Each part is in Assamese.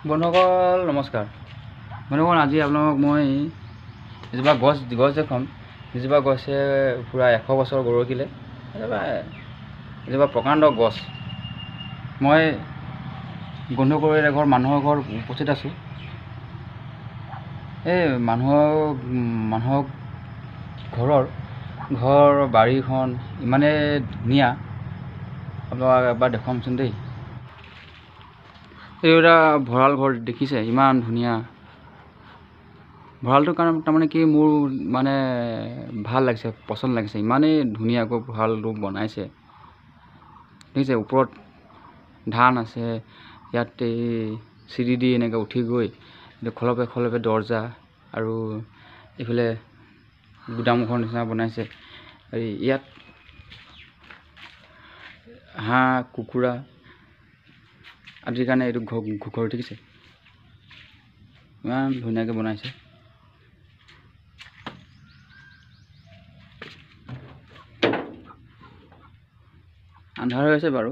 বন্ধুসকল নমস্কাৰ। বন্ধুসকল আজি আপোনালোকক মই এজোপা গছ দেখুৱাম। এজোপা গছে পুৰা 100 বছৰ গৰকিলে। এজোপা প্ৰকাণ্ড গছ। মই বন্ধুবৰ্গৰ এঘৰ মানুহৰ ঘৰত উপস্থিত আছোঁ। এই মানুহৰ ঘৰ বাৰীখন ইমানে ধুনীয়া, আপোনালোকক এবাৰ দেখুৱামচোন দেই। এই এটা ভঁৰাল ঘৰ দেখিছে, ইমান ধুনীয়া ভঁৰালটোৰ কাৰণে তাৰমানে কি মোৰ মানে ভাল লাগিছে, পচন্দ লাগিছে। ইমানেই ধুনীয়াকৈ ভঁৰালটো বনাইছে দেখিছে। ওপৰত ধান আছে, ইয়াত এই চিৰি দি এনেকৈ উঠি গৈ খলপে দৰ্জা, আৰু এইফালে গুদামঘৰ নিচিনা বনাইছে। ইয়াত হাঁহ কুকুৰা আদিৰ কাৰণে এইটো ঘৰ দেখিছে, ইমান ধুনীয়াকৈ বনাইছে। আন্ধাৰ হৈ আছে বাৰু।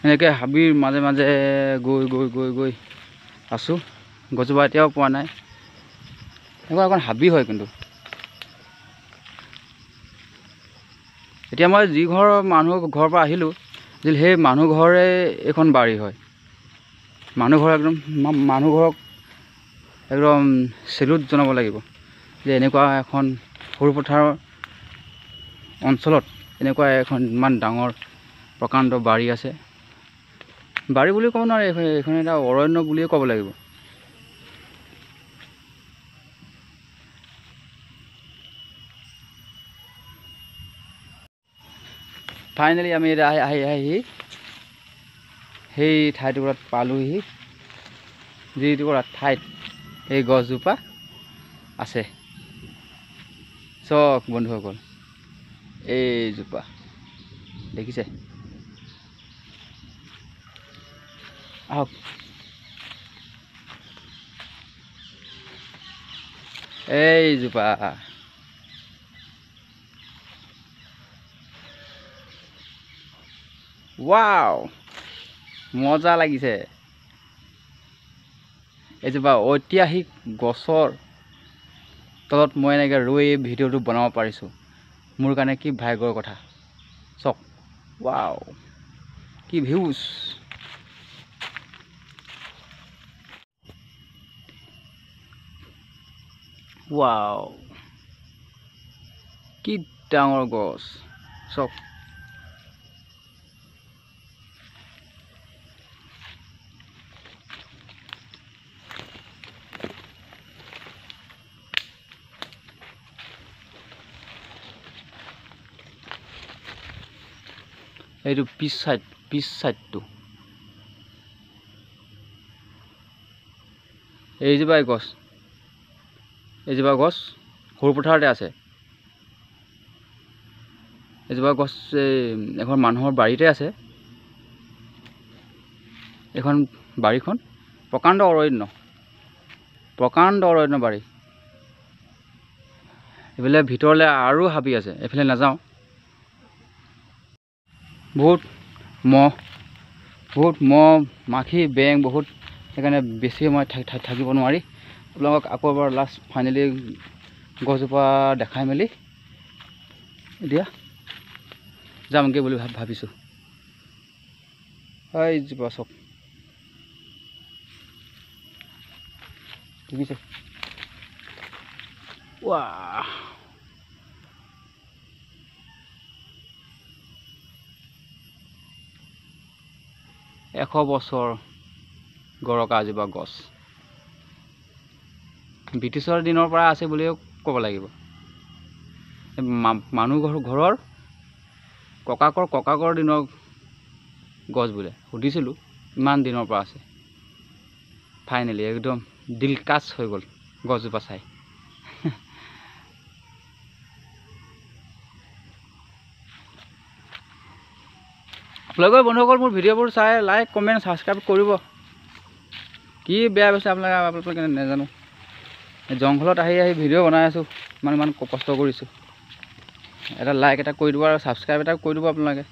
এনেকৈ হাবিৰ মাজে মাজে গৈ আছোঁ। গছজোপা এতিয়াও পোৱা নাই। এনেকুৱা এখন হাবি হয়, কিন্তু এতিয়া মই যি মানুহৰ ঘৰৰ পৰা আহিলোঁ, সেই মানুহ ঘৰে এইখন বাৰী হয়। মানুহ ঘৰক একদম চেলুট জনাব লাগিব যে এনেকুৱা এখন সৰু পথাৰৰ অঞ্চলত এনেকুৱা এখন ইমান ডাঙৰ প্ৰকাণ্ড বাৰী আছে। বাৰী বুলি ক'ব নোৱাৰি, এইখন এটা অৰণ্য বুলিয়ে ক'ব লাগিব। ফাইনেলি আমি আহি সেই ঠাইটুকুৰাত পালোহি, যিটুকুৰা ঠাইত এই গছজোপা আছে। চক বন্ধুসকল, এইজোপা দেখিছে? আহক, এইজোপা ৱাও, মজা লাগিছে। এজোপা ঐতিহাসিক গছৰ তলত মই এনেকৈ ৰৈ এই ভিডিঅ'টো বনাব পাৰিছোঁ, মোৰ কাৰণে কি ভাগ্যৰ কথা। চক, ৱাও, কি ভিউজ। ৱাও, কি ডাঙৰ গছ, চক। এইটো পিছ চাইডটো এইজোপা গছ সৰু পথাৰতে আছে। এজোপা গছ এখন মানুহৰ বাৰীতে আছে। এখন বাৰীখন প্ৰকাণ্ড অৰণ্য বাৰী। এইফালে ভিতৰলৈ আৰু হাবি আছে, এইফালে নাযাওঁ। বহুত মহ মাখি বেং বহুত, সেইকাৰণে বেছি সময় থাকিব নোৱাৰি। আপোনালোকক আকৌ এবাৰ লাষ্ট ফাইনেলি গছজোপা দেখাই মেলি এতিয়া যামগৈ বুলি ভাবিছোঁ। এইজোপা চক, দেখিছে? ৱা, এশ বছৰ গৰকা এজোপা গছ। ব্ৰিটিছৰ দিনৰ পৰা আছে বুলিও ক'ব লাগিব। মানুহ ঘৰৰ ককাকৰ দিনৰ গছ বোলে। সুধিছিলোঁ ইমান দিনৰ পৰা আছে। ফাইনেলি একদম দিলকাচ হৈ গ'ল গছজোপা চাই। আপোনালোকৰ বন্ধুসকল মোৰ ভিডিঅ'বোৰ চাই লাইক কমেণ্ট ছাবস্ক্ৰাইব কৰিব। কি বেয়া পাইছে আপোনালোকে নাজানো। জংঘলত আহি ভিডিঅ' বনাই আছোঁ, ইমান কষ্ট কৰিছোঁ। এটা লাইক এটা কৰি দিব আৰু ছাবস্ক্ৰাইব এটা কৰি দিব আপোনালোকে।